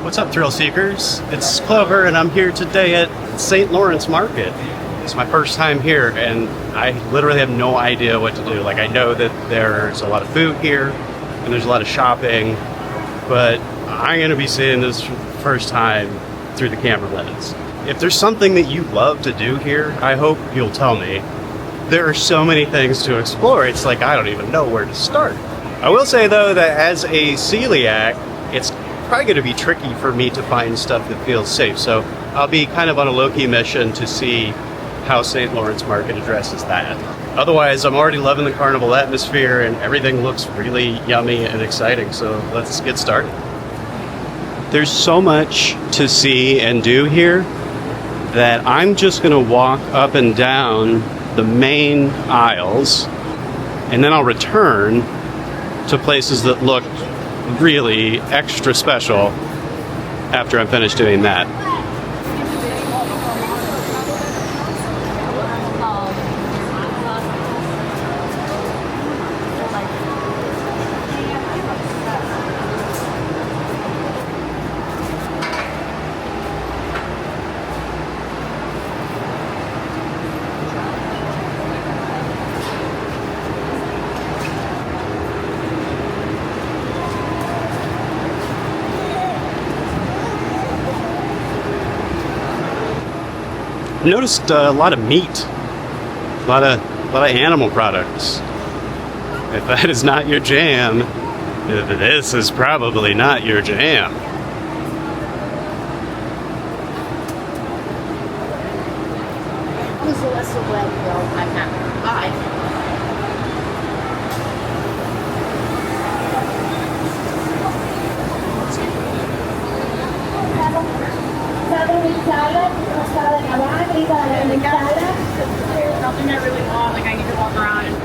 What's up, thrill seekers? It's Clover, and I'm here today at St. Lawrence Market. It's my first time here, and I literally have no idea what to do. Like, I know that there's a lot of food here, and there's a lot of shopping, but I'm going to be seeing this for the first time through the camera lens. If there's something that you love to do here, I hope you'll tell me. There are so many things to explore, it's like I don't even know where to start. I will say, though, that as a celiac, it's probably going to be tricky for me to find stuff that feels safe, so I'll be kind of on a low-key mission to see how St. Lawrence Market addresses that. Otherwise, I'm already loving the carnival atmosphere and everything looks really yummy and exciting, so let's get started. There's so much to see and do here that I'm just going to walk up and down the main aisles, and then I'll return to places that look really extra special after I'm finished doing that. Noticed a lot of meat, a lot of animal products. If that is not your jam, this is probably not your jam. Nothing I really want, like I need to walk around and...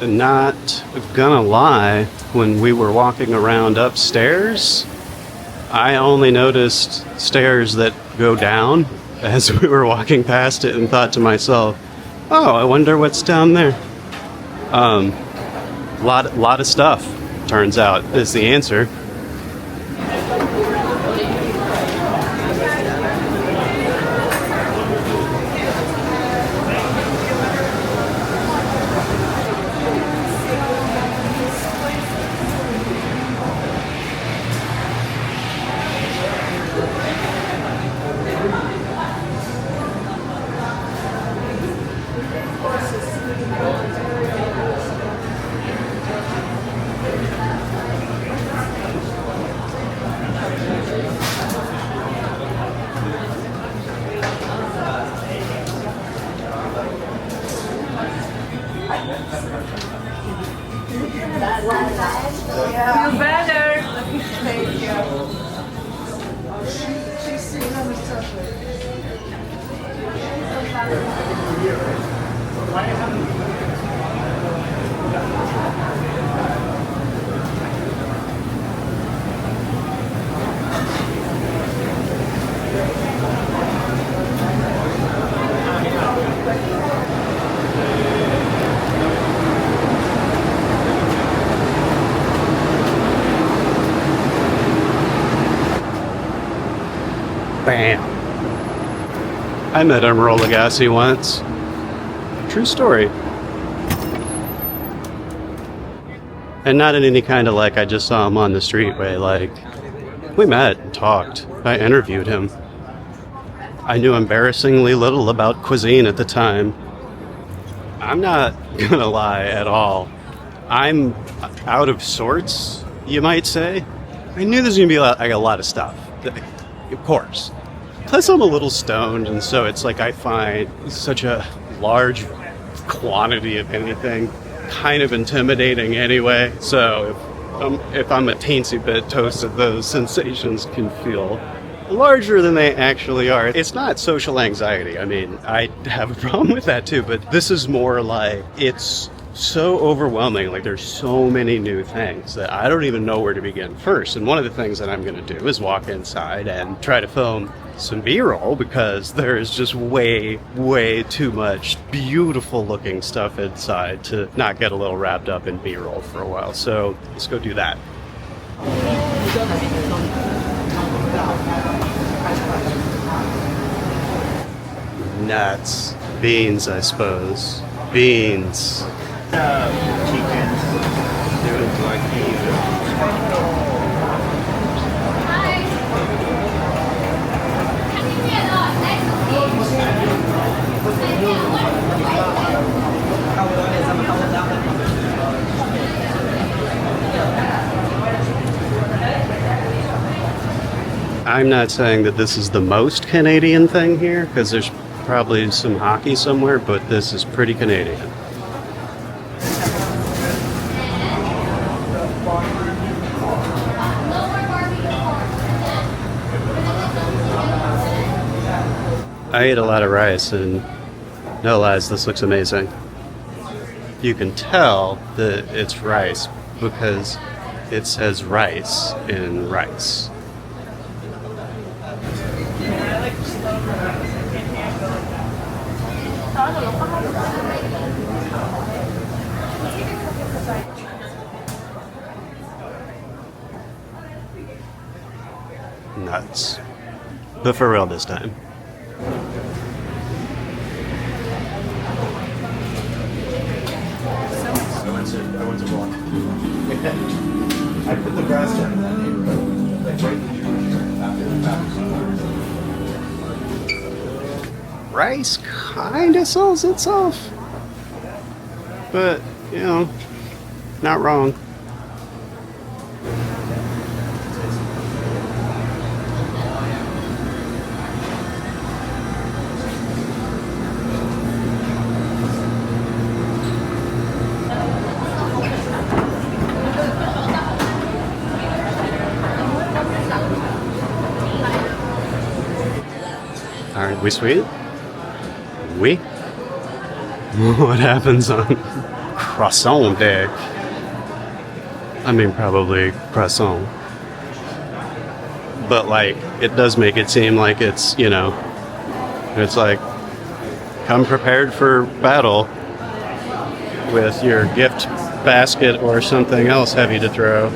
Not gonna lie, when we were walking around upstairs, I only noticed stairs that go down as we were walking past it and thought to myself, oh, I wonder what's down there. Lot of stuff, turns out, is the answer. Feel better. Thank you. She's sitting on the surface. Bam. I met Emeril Lagasse once. True story. And not in any kind of like I just saw him on the street way. Like, we met and talked. I interviewed him. I knew embarrassingly little about cuisine at the time. I'm not gonna lie at all. I'm out of sorts, you might say. I knew there's gonna be a lot of stuff, of course. Plus, I'm a little stoned, and so it's like I find such a large quantity of anything kind of intimidating anyway. So if I'm a teensy bit toasted, those sensations can feel larger than they actually are. It's not social anxiety. I mean, I have a problem with that too, but this is more like it's so overwhelming. Like there's so many new things that I don't even know where to begin first. And one of the things that I'm going to do is walk inside and try to film some B-roll because there is just way too much beautiful looking stuff inside to not get a little wrapped up in B-roll for a while. So let's go do that. Nuts. Beans, I suppose. Beans. Chickens. There was like I'm not saying that this is the most Canadian thing here, because there's probably some hockey somewhere, but this is pretty Canadian. I ate a lot of rice, and no lies, this looks amazing. You can tell that it's rice because it says rice in rice. Nuts. But for real this time. I went to one. I put the grass down in that neighborhood. Like right Rice kinda sells itself. But, you know, not wrong. Aren't we sweet? We? What happens on croissant day? I mean, probably croissant. But, like, it does make it seem like it's, you know, it's like, come prepared for battle with your gift basket or something else heavy to throw.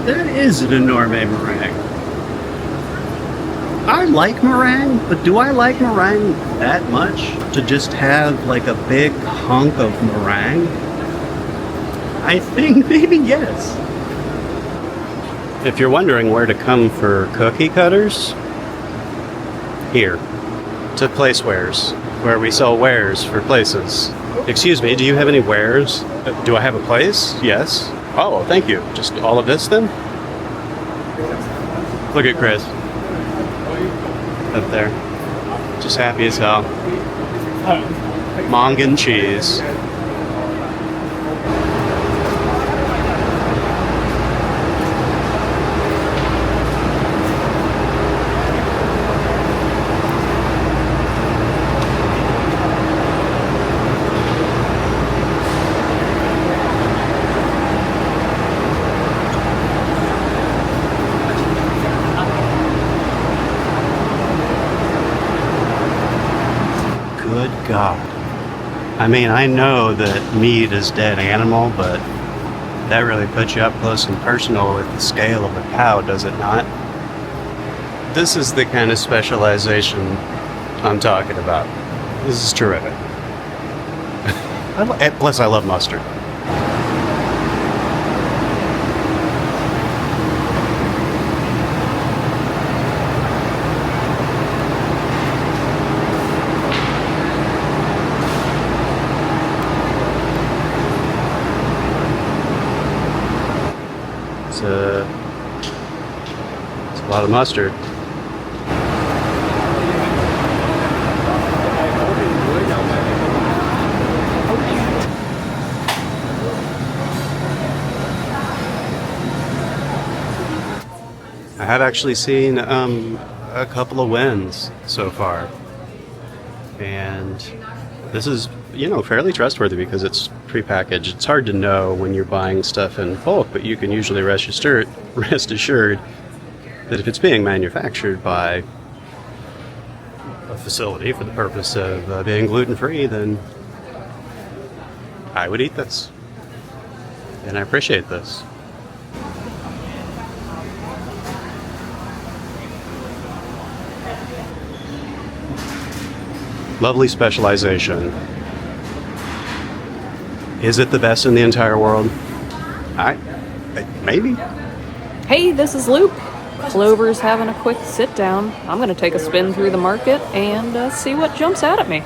That is an enorme meringue. I like meringue, but do I like meringue that much to just have like a big hunk of meringue? I think maybe yes. If you're wondering where to come for cookie cutters, here, to Place Wares, where we sell wares for places. Excuse me, do you have any wares? Do I have a place? Yes. Oh, thank you. Just all of this then? Look at Chris. Up there. Just happy as hell. Mongan cheese. Good God. I mean, I know that meat is dead animal, but that really puts you up close and personal with the scale of a cow, does it not? This is the kind of specialization I'm talking about. This is terrific. Plus, I love mustard. It's a lot of mustard. I have actually seen a couple of wins so far, and this is, fairly trustworthy because it's prepackaged. It's hard to know when you're buying stuff in bulk, but you can usually rest assured that if it's being manufactured by a facility for the purpose of being gluten-free, then I would eat this, and I appreciate this. Lovely specialization. Is it the best in the entire world? Maybe. Hey, this is Loop. Clover's having a quick sit down. I'm going to take a spin through the market and see what jumps out at me.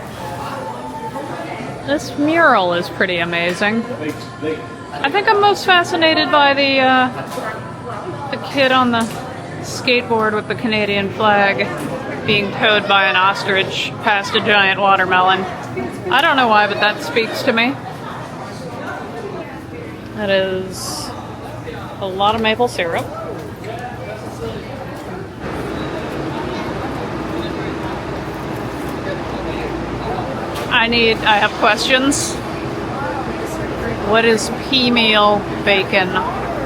This mural is pretty amazing. I think I'm most fascinated by the kid on the skateboard with the Canadian flag being towed by an ostrich past a giant watermelon. I don't know why, but that speaks to me. That is a lot of maple syrup. I have questions. What is peameal bacon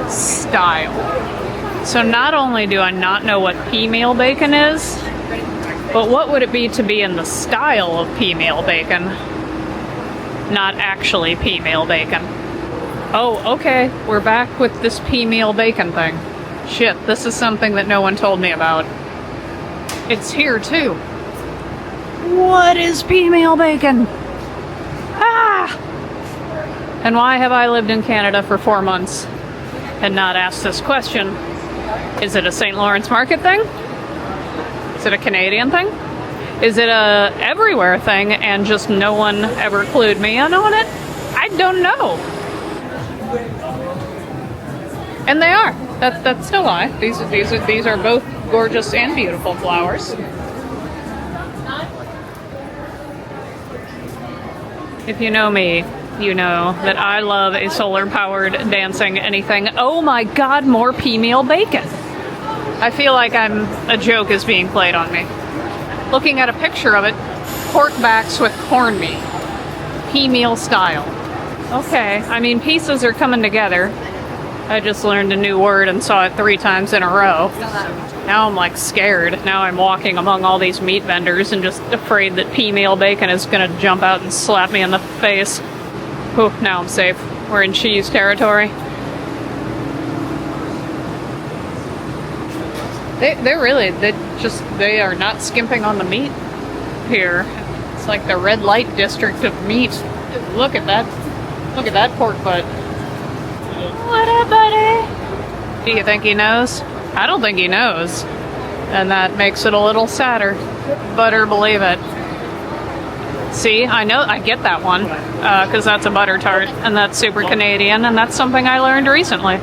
style? So not only do I not know what peameal bacon is, but what would it be to be in the style of peameal bacon? Not actually peameal bacon. Oh, okay, we're back with this peameal bacon thing. Shit, this is something that no one told me about. It's here too. What is peameal bacon? Ah! And why have I lived in Canada for 4 months and not asked this question? Is it a St. Lawrence market thing? Is it a Canadian thing? Is it a everywhere thing and just no one ever clued me in on it? I don't know. And they are. That's no lie. These are both gorgeous and beautiful flowers. If you know me, you know that I love a solar-powered dancing anything. Oh my god, more peameal bacon! I feel like a joke is being played on me. Looking at a picture of it, pork backs with corned meat. Peameal style. Okay, I mean, pieces are coming together. I just learned a new word and saw it 3 times in a row. Now I'm like scared. Now I'm walking among all these meat vendors and just afraid that peameal bacon is gonna jump out and slap me in the face. Whew, now I'm safe. We're in cheese territory. They are not skimping on the meat here. It's like the red light district of meat. Look at that pork butt. What up, buddy? Do you think he knows? I don't think he knows. And that makes it a little sadder. Better believe it. See, I get that one. Because that's a butter tart. And that's super Canadian. And that's something I learned recently.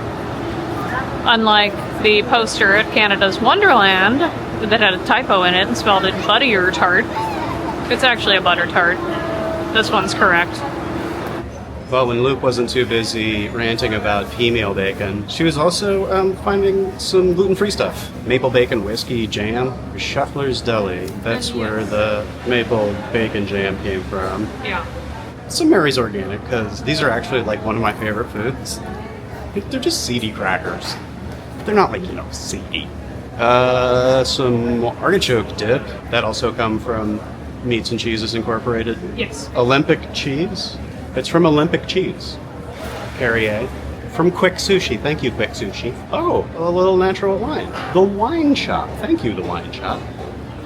Unlike the poster at Canada's Wonderland that had a typo in it and spelled it buttier tart. It's actually a butter tart. This one's correct. Well, when Luke wasn't too busy ranting about peameal bacon, she was also finding some gluten-free stuff. Maple bacon whiskey jam, Shuffler's Deli. That's where the maple bacon jam came from. Yeah. Some Mary's Organic, because these are actually like one of my favorite foods. They're just seedy crackers. They're not like, seedy. Some artichoke dip that also come from Meats and Cheeses Incorporated. Yes. Olympic cheese. It's from Olympic Cheese. Perrier. From Quick Sushi. Thank you, Quick Sushi. Oh, a little natural wine. The Wine Shop. Thank you, The Wine Shop.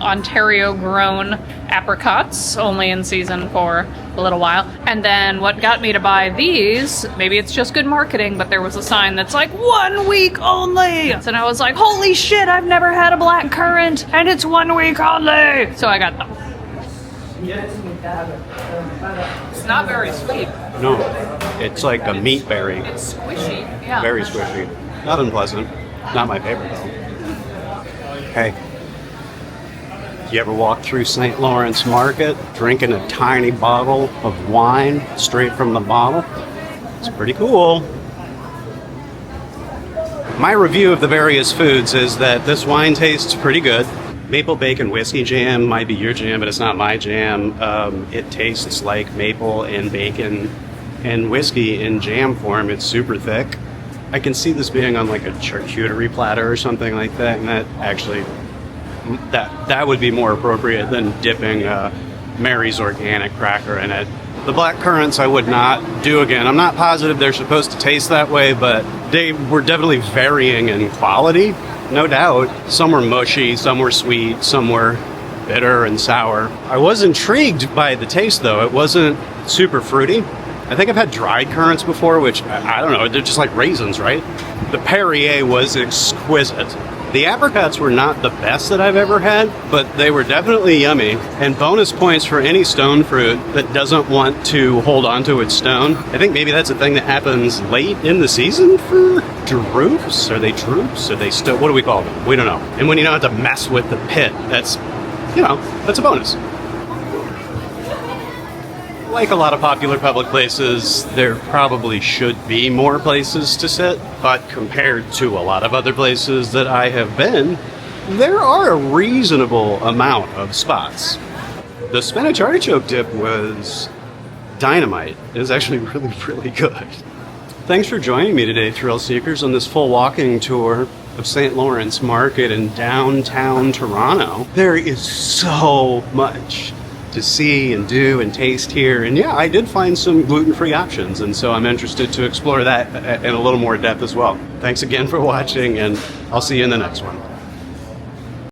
Ontario grown apricots, only in season for a little while. And then what got me to buy these, maybe it's just good marketing, but there was a sign that's like 1 week only. And I was like, holy shit, I've never had a blackcurrant and it's 1 week only. So I got them. It's not very sweet. No, it's like a meat berry. It's squishy. Yeah. Very squishy. Not unpleasant. Not my favorite, though. Hey. You ever walk through St. Lawrence Market drinking a tiny bottle of wine straight from the bottle? It's pretty cool. My review of the various foods is that this wine tastes pretty good. Maple bacon whiskey jam might be your jam, but it's not my jam. It tastes like maple and bacon and whiskey in jam form. It's super thick. I can see this being on like a charcuterie platter or something like that, and that actually that would be more appropriate than dipping Mary's organic cracker in it. The blackcurrants I would not do again. I'm not positive they're supposed to taste that way, but they were definitely varying in quality, no doubt. Some were mushy, some were sweet, some were bitter and sour. I was intrigued by the taste, though. It wasn't super fruity. I think I've had dried currants before, which, I don't know, they're just like raisins, right? The Perrier was exquisite. The apricots were not the best that I've ever had, but they were definitely yummy. And bonus points for any stone fruit that doesn't want to hold on to its stone. I think maybe that's a thing that happens late in the season for drupes. Are they drupes? Are they still, what do we call them? We don't know. And when you don't have to mess with the pit, that's, you know, that's a bonus. Like a lot of popular public places, there probably should be more places to sit, but compared to a lot of other places that I have been, there are a reasonable amount of spots. The spinach artichoke dip was dynamite. It was actually really, really good. Thanks for joining me today, Thrill Seekers, on this full walking tour of St. Lawrence Market in downtown Toronto. There is so much to see and do and taste here. And yeah, I did find some gluten-free options, and so I'm interested to explore that in a little more depth as well. Thanks again for watching, and I'll see you in the next one.